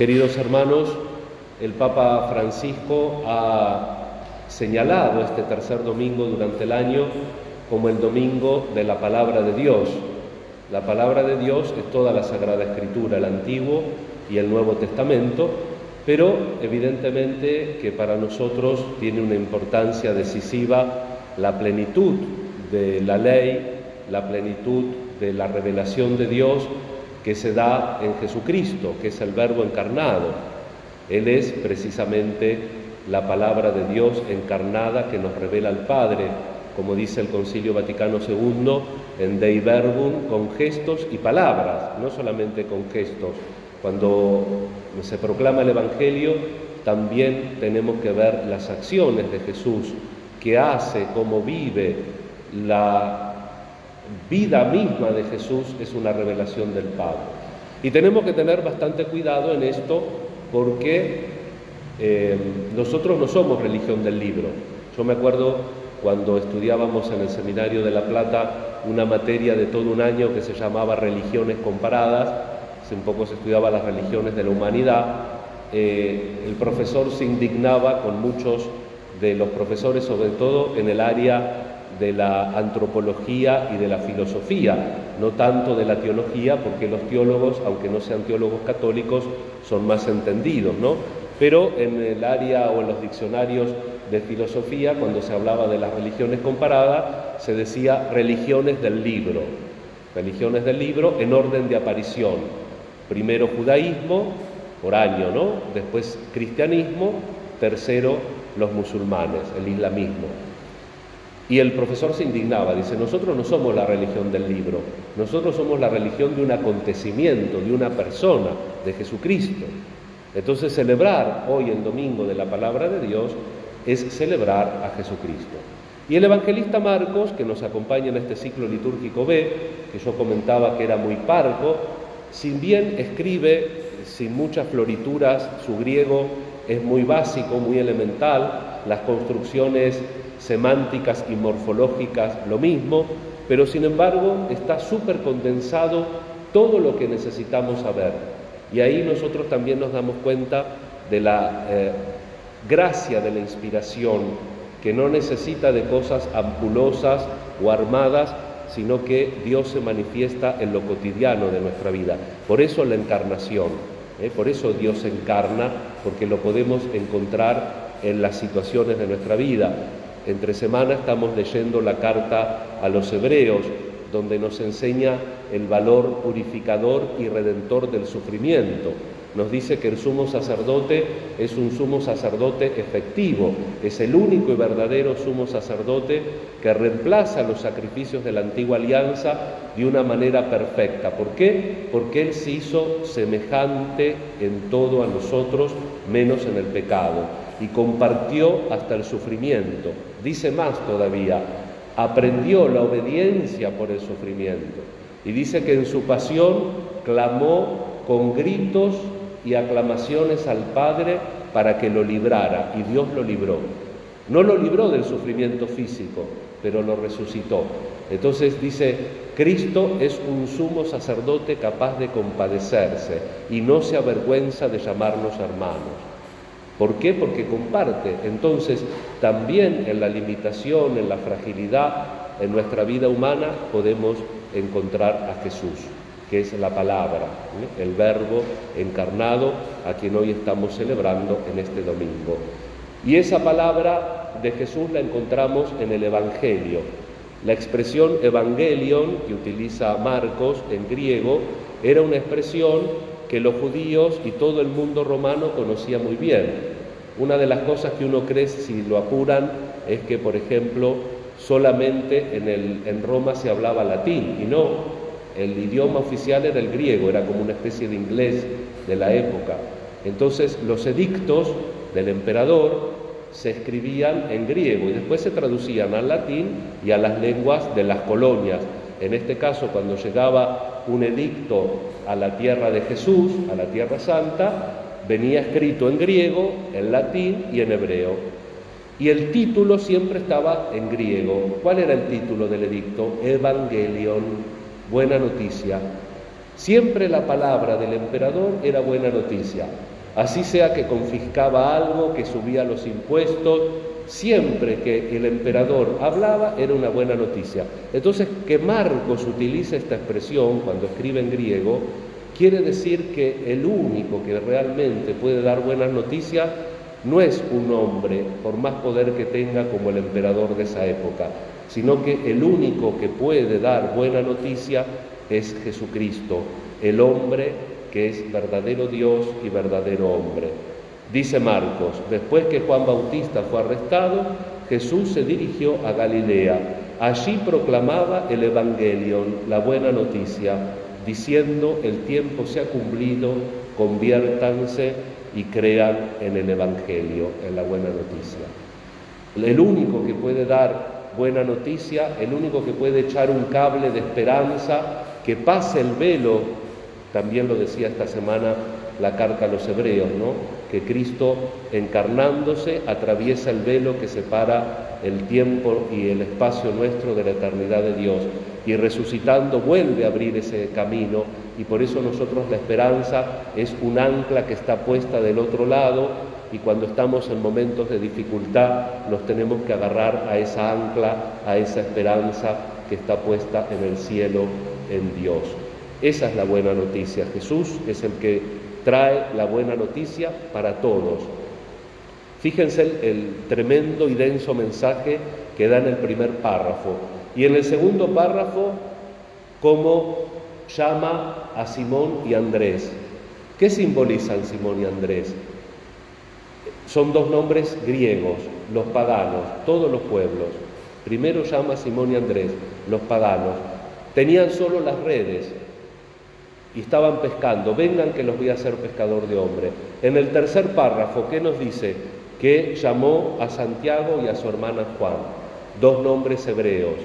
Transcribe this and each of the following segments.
Queridos hermanos, el Papa Francisco ha señalado este tercer domingo durante el año como el domingo de la Palabra de Dios. La Palabra de Dios es toda la Sagrada Escritura, el Antiguo y el Nuevo Testamento, pero evidentemente que para nosotros tiene una importancia decisiva la plenitud de la ley, la plenitud de la revelación de Dios que se da en Jesucristo, que es el Verbo encarnado. Él es precisamente la palabra de Dios encarnada que nos revela al Padre, como dice el Concilio Vaticano II, en Dei Verbum, con gestos y palabras, no solamente con gestos. Cuando se proclama el Evangelio, también tenemos que ver las acciones de Jesús, qué hace, cómo vive. La vida misma de Jesús es una revelación del Padre. Y tenemos que tener bastante cuidado en esto porque nosotros no somos religión del libro. Yo me acuerdo cuando estudiábamos en el Seminario de La Plata una materia de todo un año que se llamaba Religiones Comparadas, hace un poco se estudiaba las religiones de la humanidad. El profesor se indignaba con muchos de los profesores, sobre todo en el área de la antropología y de la filosofía, no tanto de la teología, porque los teólogos, aunque no sean teólogos católicos, son más entendidos, ¿no? Pero en el área o en los diccionarios de filosofía, cuando se hablaba de las religiones comparadas, se decía religiones del libro en orden de aparición. Primero judaísmo, por año, ¿no? Después cristianismo, tercero los musulmanes, el islamismo. Y el profesor se indignaba, dice, nosotros no somos la religión del libro, nosotros somos la religión de un acontecimiento, de una persona, de Jesucristo. Entonces celebrar hoy el domingo de la Palabra de Dios es celebrar a Jesucristo. Y el evangelista Marcos, que nos acompaña en este ciclo litúrgico B, que yo comentaba que era muy parco, si bien escribe sin muchas florituras, su griego es muy básico, muy elemental, las construcciones semánticas y morfológicas lo mismo, pero sin embargo está súper condensado todo lo que necesitamos saber. Y ahí nosotros también nos damos cuenta de la gracia de la inspiración, que no necesita de cosas ampulosas o armadas, sino que Dios se manifiesta en lo cotidiano de nuestra vida. Por eso la encarnación, por eso Dios se encarna, porque lo podemos encontrar en las situaciones de nuestra vida. Entre semana estamos leyendo la carta a los Hebreos, donde nos enseña el valor purificador y redentor del sufrimiento. Nos dice que el sumo sacerdote es un sumo sacerdote efectivo, es el único y verdadero sumo sacerdote que reemplaza los sacrificios de la antigua alianza de una manera perfecta. ¿Por qué? Porque Él se hizo semejante en todo a nosotros, menos en el pecado, y compartió hasta el sufrimiento. Dice más todavía, aprendió la obediencia por el sufrimiento. Y dice que en su pasión clamó con gritos y aclamaciones al Padre para que lo librara, y Dios lo libró. No lo libró del sufrimiento físico, pero lo resucitó. Entonces dice, Cristo es un sumo sacerdote capaz de compadecerse y no se avergüenza de llamarnos hermanos. ¿Por qué? Porque comparte. Entonces, también en la limitación, en la fragilidad, en nuestra vida humana, podemos encontrar a Jesús, que es la palabra, el Verbo encarnado, a quien hoy estamos celebrando en este domingo. Y esa palabra de Jesús la encontramos en el Evangelio. La expresión evangelion, que utiliza Marcos en griego, era una expresión que los judíos y todo el mundo romano conocía muy bien. Una de las cosas que uno cree, si lo apuran, es que, por ejemplo, solamente en Roma se hablaba latín, y no, el idioma oficial era el griego, era como una especie de inglés de la época. Entonces los edictos del emperador se escribían en griego y después se traducían al latín y a las lenguas de las colonias. En este caso, cuando llegaba un edicto a la tierra de Jesús, a la Tierra Santa, venía escrito en griego, en latín y en hebreo. Y el título siempre estaba en griego. ¿Cuál era el título del edicto? Evangelion, buena noticia. Siempre la palabra del emperador era buena noticia. Así sea que confiscaba algo, que subía los impuestos, siempre que el emperador hablaba era una buena noticia. Entonces, que Marcos utilice esta expresión cuando escribe en griego, quiere decir que el único que realmente puede dar buenas noticias no es un hombre, por más poder que tenga como el emperador de esa época, sino que el único que puede dar buena noticia es Jesucristo, el hombre que es verdadero Dios y verdadero hombre. Dice Marcos, después que Juan Bautista fue arrestado, Jesús se dirigió a Galilea. Allí proclamaba el Evangelion, la buena noticia, diciendo: el tiempo se ha cumplido, conviértanse y crean en el Evangelio, en la buena noticia. El único que puede dar buena noticia, el único que puede echar un cable de esperanza, que pase el velo. También lo decía esta semana la carta a los Hebreos, ¿no? Que Cristo, encarnándose, atraviesa el velo que separa el tiempo y el espacio nuestro de la eternidad de Dios, y resucitando vuelve a abrir ese camino, y por eso nosotros la esperanza es un ancla que está puesta del otro lado, y cuando estamos en momentos de dificultad nos tenemos que agarrar a esa ancla, a esa esperanza que está puesta en el cielo, en Dios. Esa es la buena noticia. Jesús es el que trae la buena noticia para todos. Fíjense el tremendo y denso mensaje que da en el primer párrafo. Y en el segundo párrafo, cómo llama a Simón y Andrés. ¿Qué simbolizan Simón y Andrés? Son dos nombres griegos, los paganos, todos los pueblos. Primero llama a Simón y Andrés, los paganos. Tenían solo las redes y estaban pescando. Vengan que los voy a hacer pescador de hombres. En el tercer párrafo, ¿qué nos dice? Que llamó a Santiago y a su hermana Juan, dos nombres hebreos,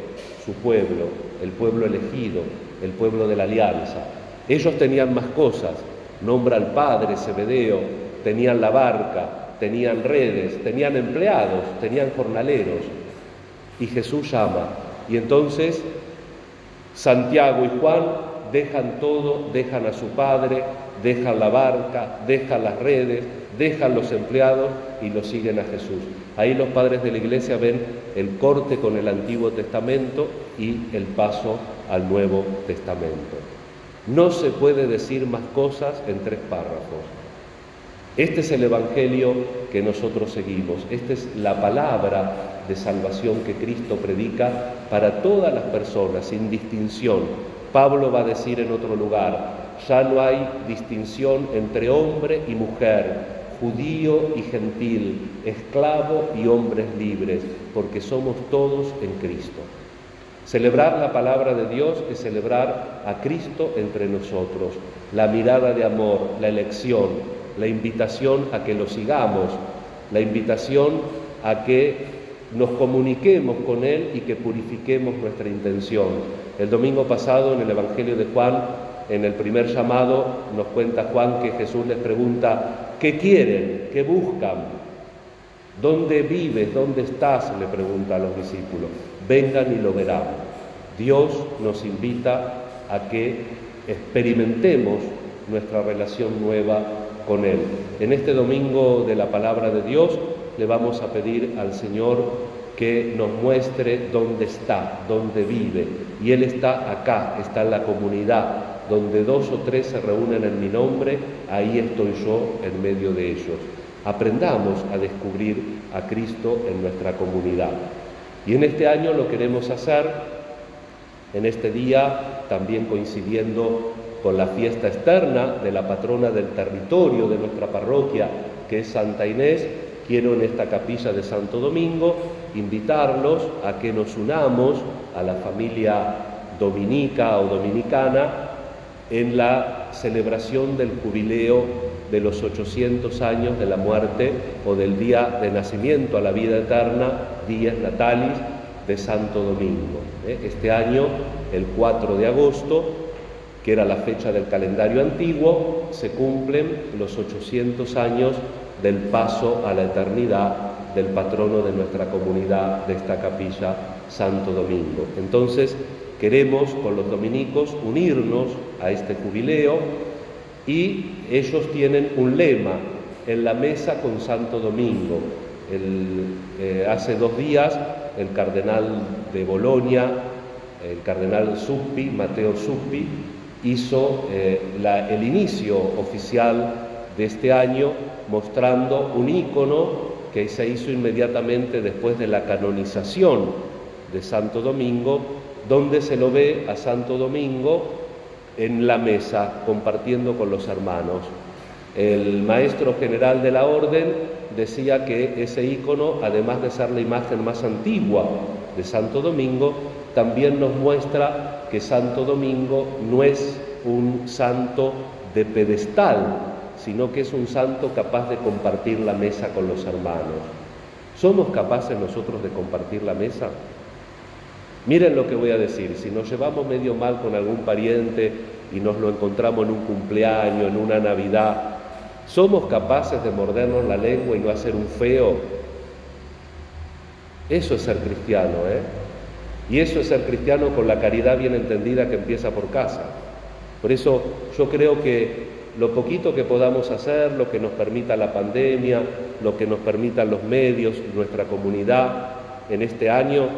su pueblo, el pueblo elegido, el pueblo de la alianza. Ellos tenían más cosas, nombra al padre Zebedeo, tenían la barca, tenían redes, tenían empleados, tenían jornaleros, y Jesús llama. Y entonces Santiago y Juan dejan todo, dejan a su padre, dejan la barca, dejan las redes, dejan los empleados y lo siguen a Jesús. Ahí los padres de la Iglesia ven el corte con el Antiguo Testamento y el paso al Nuevo Testamento. No se puede decir más cosas en 3 párrafos. Este es el Evangelio que nosotros seguimos. Esta es la palabra de salvación que Cristo predica para todas las personas, sin distinción. Pablo va a decir en otro lugar, ya no hay distinción entre hombre y mujer, judío y gentil, esclavo y hombres libres, porque somos todos en Cristo. Celebrar la palabra de Dios es celebrar a Cristo entre nosotros, la mirada de amor, la elección, la invitación a que lo sigamos, la invitación a que nos comuniquemos con Él y que purifiquemos nuestra intención. El domingo pasado en el Evangelio de Juan, en el primer llamado, nos cuenta Juan que Jesús les pregunta, ¿qué quieren? ¿Qué buscan? ¿Dónde vives? ¿Dónde estás? Le pregunta a los discípulos. Vengan y lo verán. Dios nos invita a que experimentemos nuestra relación nueva con Él. En este domingo de la palabra de Dios le vamos a pedir al Señor que nos muestre dónde está, dónde vive. Y Él está acá, está en la comunidad, donde 2 o 3 se reúnen en mi nombre, ahí estoy yo en medio de ellos. Aprendamos a descubrir a Cristo en nuestra comunidad. Y en este año lo queremos hacer, en este día, también coincidiendo con la fiesta externa de la patrona del territorio de nuestra parroquia, que es Santa Inés. Quiero en esta capilla de Santo Domingo invitarlos a que nos unamos a la familia dominica o dominicana en la celebración del jubileo de los 800 años de la muerte o del día de nacimiento a la vida eterna, Dies Natalis, de Santo Domingo. Este año, el 4 de agosto, que era la fecha del calendario antiguo, se cumplen los 800 años del paso a la eternidad del patrono de nuestra comunidad, de esta capilla, Santo Domingo. Entonces, queremos con los dominicos unirnos a este jubileo y ellos tienen un lema: en la mesa con Santo Domingo. Hace 2 días el cardenal de Bolonia, el cardenal Zuppi, Matteo Zuppi, hizo el inicio oficial de este año mostrando un ícono que se hizo inmediatamente después de la canonización de Santo Domingo, donde se lo ve a Santo Domingo en la mesa compartiendo con los hermanos. El maestro general de la orden decía que ese ícono, además de ser la imagen más antigua de Santo Domingo, también nos muestra que Santo Domingo no es un santo de pedestal, sino que es un santo capaz de compartir la mesa con los hermanos. ¿Somos capaces nosotros de compartir la mesa? Miren lo que voy a decir: si nos llevamos medio mal con algún pariente y nos lo encontramos en un cumpleaños, en una Navidad, ¿somos capaces de mordernos la lengua y no hacer un feo? Eso es ser cristiano, Y eso es ser cristiano con la caridad bien entendida que empieza por casa. Por eso yo creo que lo poquito que podamos hacer, lo que nos permita la pandemia, lo que nos permitan los medios, nuestra comunidad en este año,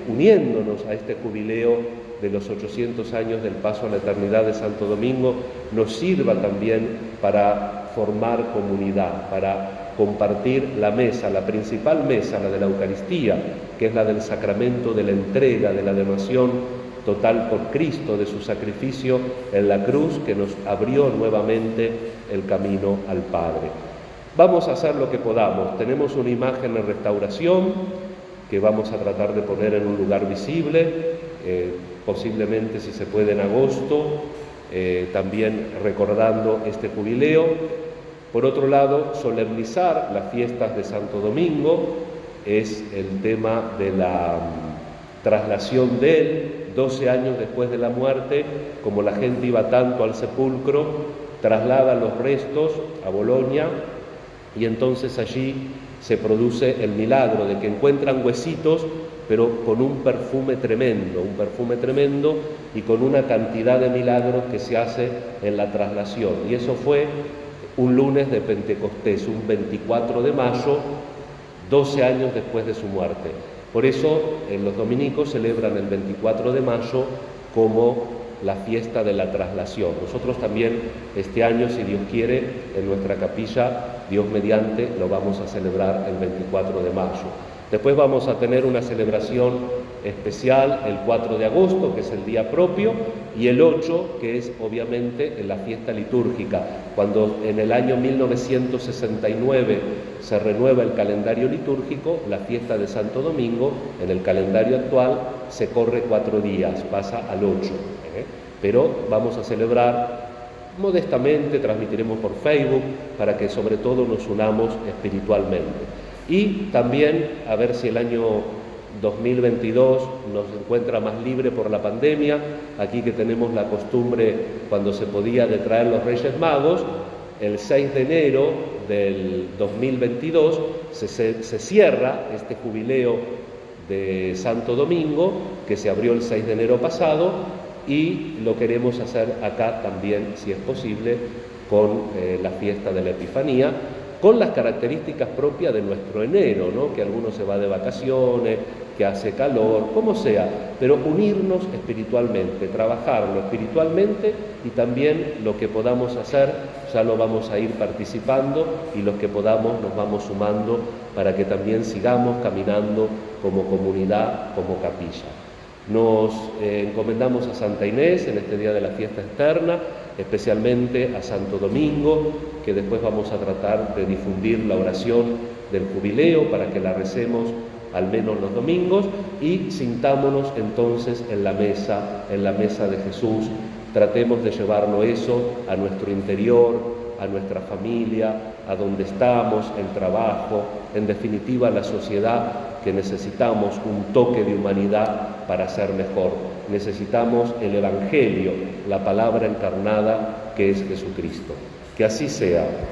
uniéndonos a este jubileo de los 800 años del paso a la eternidad de Santo Domingo, nos sirva también para formar comunidad, para compartir la mesa, la principal mesa, la de la Eucaristía, que es la del sacramento de la entrega, de la donación total por Cristo, de su sacrificio en la cruz, que nos abrió nuevamente el camino al Padre. Vamos a hacer lo que podamos. Tenemos una imagen en restauración que vamos a tratar de poner en un lugar visible, posiblemente, si se puede, en agosto, también recordando este jubileo. Por otro lado, solemnizar las fiestas de Santo Domingo es el tema de la traslación de él, 12 años después de la muerte. Como la gente iba tanto al sepulcro, trasladan los restos a Bolonia y entonces allí se produce el milagro de que encuentran huesitos, pero con un perfume tremendo y con una cantidad de milagros que se hace en la traslación. Y eso fue un lunes de Pentecostés, un 24 de mayo, 12 años después de su muerte. Por eso los dominicos celebran el 24 de mayo como la fiesta de la traslación. Nosotros también este año, si Dios quiere, en nuestra capilla, Dios mediante, lo vamos a celebrar el 24 de mayo. Después vamos a tener una celebración especial el 4 de agosto, que es el día propio, y el 8, que es obviamente la fiesta litúrgica. Cuando en el año 1969 se renueva el calendario litúrgico, la fiesta de Santo Domingo, en el calendario actual, se corre 4 días, pasa al 8. Pero vamos a celebrar modestamente, transmitiremos por Facebook, para que sobre todo nos unamos espiritualmente. Y también a ver si el año 2022 nos encuentra más libre por la pandemia, aquí que tenemos la costumbre, cuando se podía, de traer los Reyes Magos. El 6 de enero del 2022 se cierra este jubileo de Santo Domingo, que se abrió el 6 de enero pasado, y lo queremos hacer acá también, si es posible, con la fiesta de la Epifanía, con las características propias de nuestro enero, ¿no? Que alguno se va de vacaciones, que hace calor, como sea, pero unirnos espiritualmente, trabajarlo espiritualmente, y también lo que podamos hacer ya lo vamos a ir participando, y los que podamos nos vamos sumando para que también sigamos caminando como comunidad, como capilla. Nos encomendamos a Santa Inés en este día de la fiesta externa, especialmente a Santo Domingo, que después vamos a tratar de difundir la oración del jubileo para que la recemos al menos los domingos, y sintámonos entonces en la mesa de Jesús. Tratemos de llevarlo eso a nuestro interior, a nuestra familia, a donde estamos, el trabajo, en definitiva la sociedad, que necesitamos un toque de humanidad para ser mejor. Necesitamos el Evangelio, la palabra encarnada que es Jesucristo. Que así sea.